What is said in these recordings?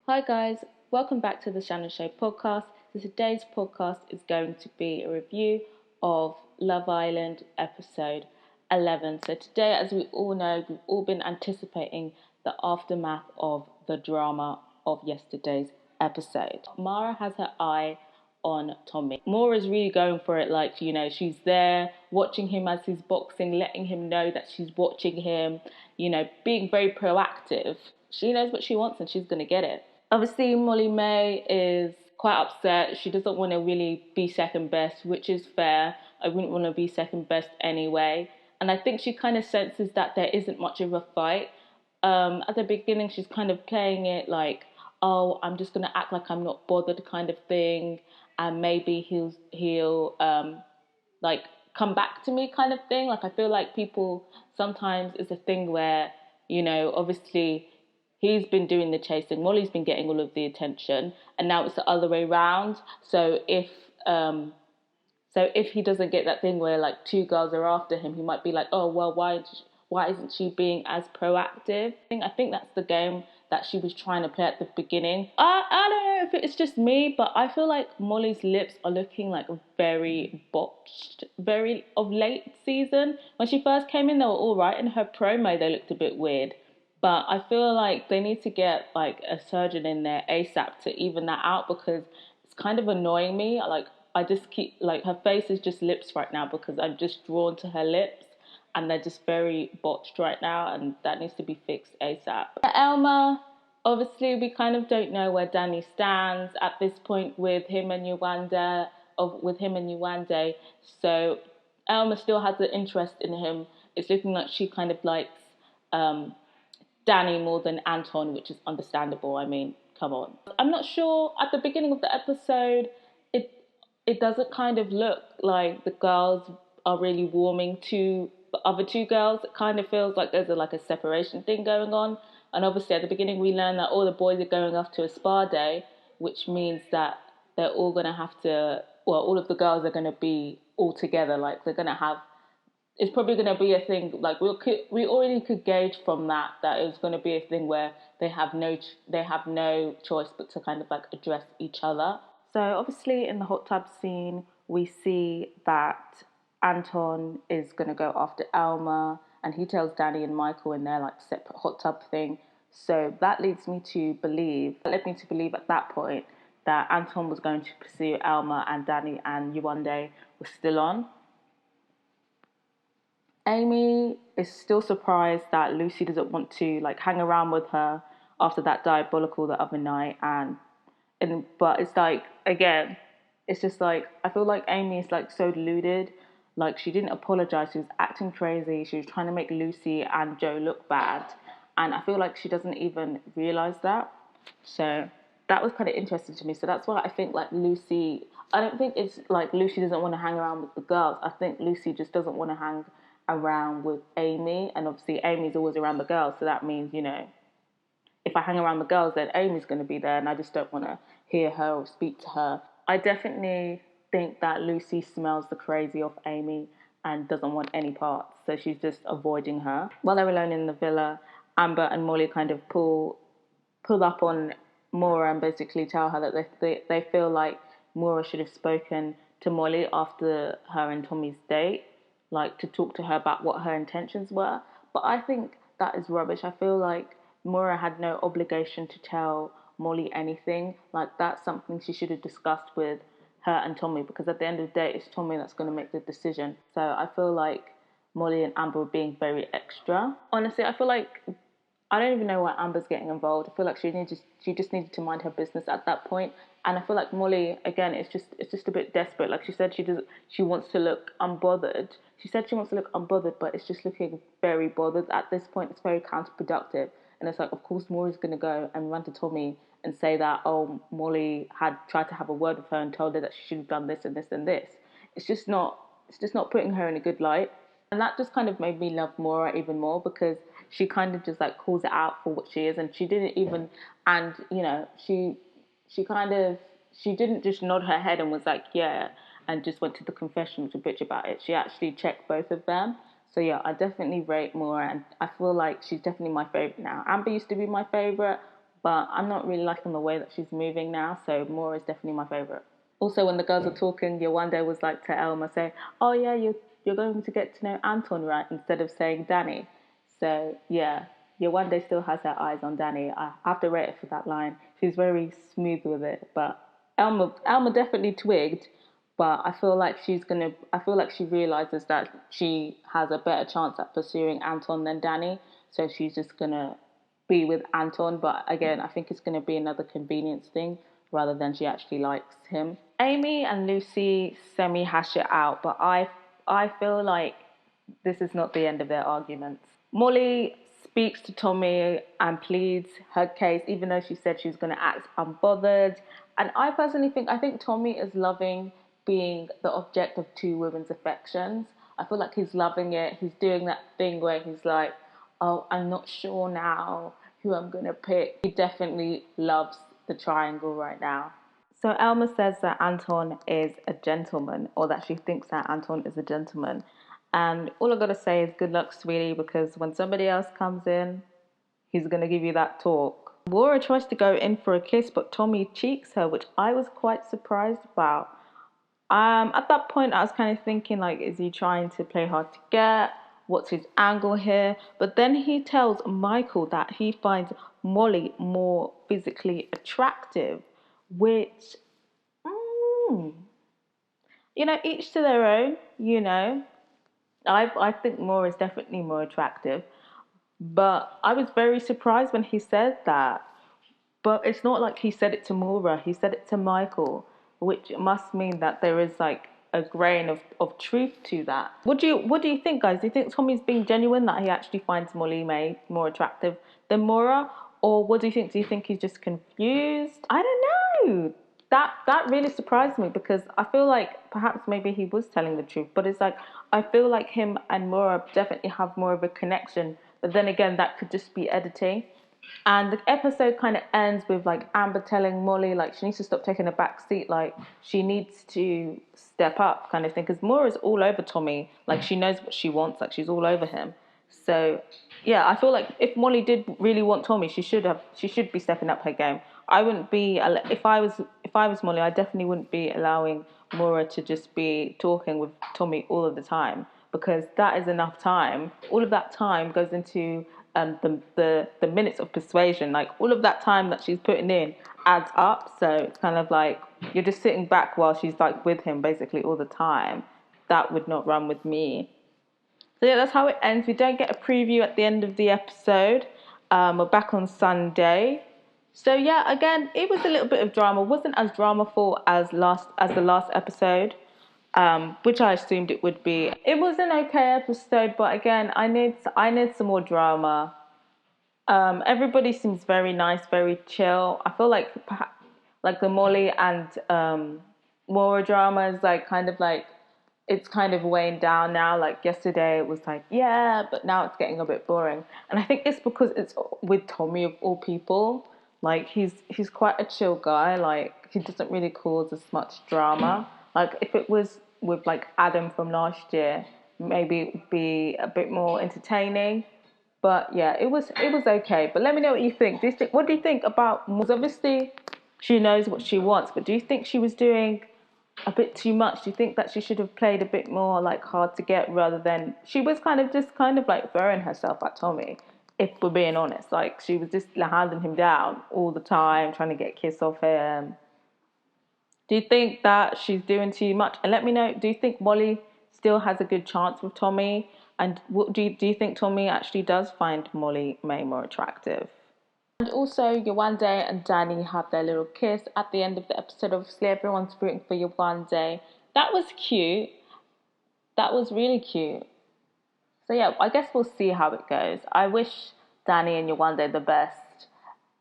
Hi guys, welcome back to the Shannon Show podcast. So today's podcast is going to be a review of Love Island episode 11. So today, as we all know, we've all been anticipating the aftermath of the drama of yesterday's episode. Maura has her eye on Tommy. Maura's really going for it, like, she's there watching him as he's boxing, letting him know that she's watching him, being very proactive. She knows what she wants and she's going to get it. Obviously, Molly May is quite upset. She doesn't want to really be second best, which is fair. I wouldn't want to be second best anyway. And I think she kind of senses that there isn't much of a fight. At the beginning, she's kind of playing it like, oh, I'm just going to act like I'm not bothered kind of thing. And maybe he'll like come back to me kind of thing. Like, I feel like people sometimes it's a thing where, obviously he's been doing the chasing, Molly's been getting all of the attention, and now it's the other way around. So if he doesn't get that thing where like two girls are after him, he might be like, oh well, why isn't she being as proactive? I think that's the game that she was trying to play at the beginning. I don't know if it's just me, but I feel like Molly's lips are looking like very botched, very of late season. When she first came in, they were all right. In her promo, they looked a bit weird. But I feel like they need to get like a surgeon in there ASAP to even that out, because it's kind of annoying me. Like, I just keep, like, her face is just lips right now because I'm just drawn to her lips and they're just very botched right now, and that needs to be fixed ASAP. Elma, obviously we kind of don't know where Danny stands at this point with him and Yewande. So Elma still has an interest in him. It's looking like she kind of likes Danny more than Anton, which is understandable. I mean, come on. I'm not sure. At the beginning of the episode, it doesn't kind of look like the girls are really warming to the other two girls. It kind of feels like there's a separation thing going on. And obviously at the beginning we learn that all the boys are going off to a spa day, which means that they're all going to have to, well, all of the girls are going to be all together. Like, they're going to have, it's probably going to be a thing, like we already could gauge from that it's going to be a thing where they have no choice but to kind of like address each other. So obviously in the hot tub scene, we see that Anton is going to go after Elma, and he tells Danny and Michael in their like separate hot tub thing. So that led me to believe at that point that Anton was going to pursue Elma, and Danny and Yewande were still on. Amy is still surprised that Lucy doesn't want to like hang around with her after that diabolical the other night, but it's like, again, it's just like, I feel like Amy is like so deluded. Like, she didn't apologize, she was acting crazy, she was trying to make Lucy and Joe look bad, and I feel like she doesn't even realize that. So that was kind of interesting to me. So that's why I think like Lucy, I don't think it's like Lucy doesn't want to hang around with the girls. I think Lucy just doesn't want to hang around with Amy, and obviously Amy's always around the girls, so that means, if I hang around the girls, then Amy's going to be there, and I just don't want to hear her or speak to her. I definitely think that Lucy smells the crazy off Amy and doesn't want any parts, so she's just avoiding her. While they're alone in the villa, Amber and Molly kind of pull up on Maura and basically tell her that they feel like Maura should have spoken to Molly after her and Tommy's date, like to talk to her about what her intentions were. But I think that is rubbish. I feel like Maura had no obligation to tell Molly anything. Like, that's something she should have discussed with her and Tommy, because at the end of the day, it's Tommy that's going to make the decision. So I feel like Molly and Amber were being very extra. Honestly, I feel like I don't even know why Amber's getting involved. I feel like she just needed to mind her business at that point. And I feel like Molly, again, it's just a bit desperate. Like, she said she wants to look unbothered. She said she wants to look unbothered, but it's just looking very bothered at this point. It's very counterproductive. And it's like, of course, Maurie's going to go and run to Tommy and say that, oh, Molly had tried to have a word with her and told her that she should have done this and this and this. It's just not putting her in a good light. And that just kind of made me love Maura even more, because she kind of just like calls it out for what she is, and she didn't even, and she didn't just nod her head and was like, yeah, and just went to the confessional to bitch about it. She actually checked both of them. So yeah, I definitely rate Maura, and I feel like she's definitely my favourite now. Amber used to be my favourite, but I'm not really liking the way that she's moving now. So Maura is definitely my favorite. Also, when the girls were talking, Yewande was like to Elma saying, "Oh yeah, you're going to get to know Anton, right?" Instead of saying Danny. So yeah, Yewande still has her eyes on Danny. I have to rate her for that line. She's very smooth with it, but Elma definitely twigged. But I feel like I feel like she realizes that she has a better chance at pursuing Anton than Danny. So she's just gonna be with Anton. But again, I think it's gonna be another convenience thing rather than she actually likes him. Amy and Lucy semi hash it out, but I feel like this is not the end of their arguments. Molly speaks to Tommy and pleads her case, even though she said she was going to act unbothered. And I personally think Tommy is loving being the object of two women's affections. I feel like he's loving it. He's doing that thing where he's like, "Oh, I'm not sure now who I'm going to pick." He definitely loves the triangle right now. So Elma says that Anton is a gentleman, or that she thinks that Anton is a gentleman. And all I gotta say is good luck, sweetie, because when somebody else comes in, he's gonna give you that talk. Maura tries to go in for a kiss, but Tommy cheeks her, which I was quite surprised about. At that point, I was kind of thinking, like, is he trying to play hard to get? What's his angle here? But then he tells Michael that he finds Molly more physically attractive, which, mm, each to their own, I think Maura is definitely more attractive. But I was very surprised when he said that. But it's not like he said it to Maura, he said it to Michael, which must mean that there is like a grain of truth to that. What do you think, guys? Do you think Tommy's being genuine that he actually finds Molly May more attractive than Maura? Or what do you think? Do you think he's just confused? I don't know. That really surprised me because I feel like perhaps maybe he was telling the truth, but it's like I feel like him and Maura definitely have more of a connection. But then again, that could just be editing. And the episode kind of ends with like Amber telling Molly like she needs to stop taking a back seat, like she needs to step up, kind of thing. Because Maura's all over Tommy, like she knows what she wants, like she's all over him. So yeah, I feel like if Molly did really want Tommy, she should be stepping up her game. I wouldn't be if I was Molly, I definitely wouldn't be allowing Maura to just be talking with Tommy all of the time because that is enough time. All of that time goes into the minutes of persuasion. Like all of that time that she's putting in adds up. So it's kind of like you're just sitting back while she's like with him basically all the time. That would not run with me. So yeah, that's how it ends. We don't get a preview at the end of the episode. We're back on Sunday. So yeah, again, it was a little bit of drama. It wasn't as dramaful as the last episode, which I assumed it would be. It was an okay episode, but again, I need some more drama. Everybody seems very nice, very chill. I feel like like the Molly and Maura drama is like kind of like it's kind of weighing down now. Like yesterday, it was like yeah, but now it's getting a bit boring. And I think it's because it's with Tommy of all people. Like he's quite a chill guy. Like he doesn't really cause as much drama. Like if it was with like Adam from last year, maybe it would be a bit more entertaining. But yeah, it was okay. But let me know what you think. What do you think about? Because obviously, she knows what she wants. But do you think she was doing a bit too much? Do you think that she should have played a bit more like hard to get rather than she was kind of like throwing herself at Tommy? If we're being honest, like she was just handing him down all the time, trying to get a kiss off him. Do you think that she's doing too much? And let me know, do you think Molly still has a good chance with Tommy? And what do you think Tommy actually does find Molly May more attractive? And also, Yewande and Danny have their little kiss at the end of the episode. Obviously, everyone's rooting for Yewande. That was cute. That was really cute. So yeah, I guess we'll see how it goes. I wish Danny and Yewande the best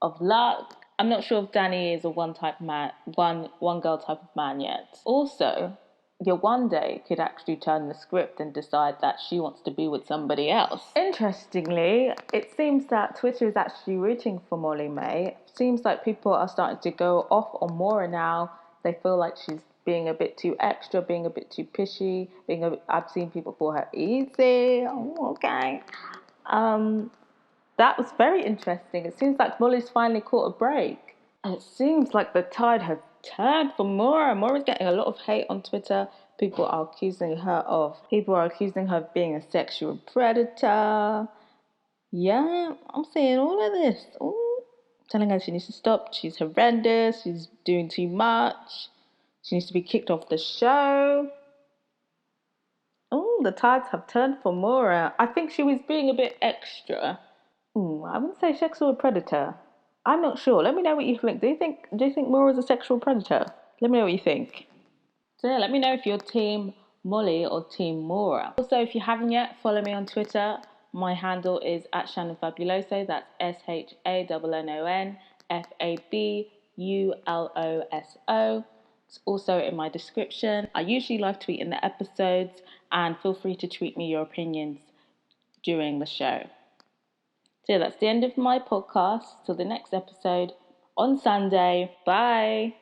of luck. I'm not sure if Danny is a one girl type of man yet. Also, Yewande could actually turn the script and decide that she wants to be with somebody else. Interestingly, it seems that Twitter is actually rooting for Molly May. It seems like people are starting to go off on Maura now. They feel like she's being a bit too extra, being a bit too pishy, I've seen people call her easy. Oh, okay. That was very interesting. It seems like Molly's finally caught a break. And it seems like the tide has turned for Maura. Maura's getting a lot of hate on Twitter. People are accusing her of being a sexual predator. Yeah, I'm saying all of this. Ooh. Telling her she needs to stop. She's horrendous. She's doing too much. She needs to be kicked off the show. Oh, the tides have turned for Maura. I think she was being a bit extra. I wouldn't say sexual predator. I'm not sure. Let me know what you think. Do you think Maura's a sexual predator? Let me know what you think. So yeah, let me know if you're team Molly or team Maura. Also, if you haven't yet, follow me on Twitter. My handle is at shannonfabuloso. That's shannonfabuloso. It's also in my description. I usually live tweet in the episodes, and feel free to tweet me your opinions during the show. So yeah, that's the end of my podcast. Till the next episode on Sunday. Bye.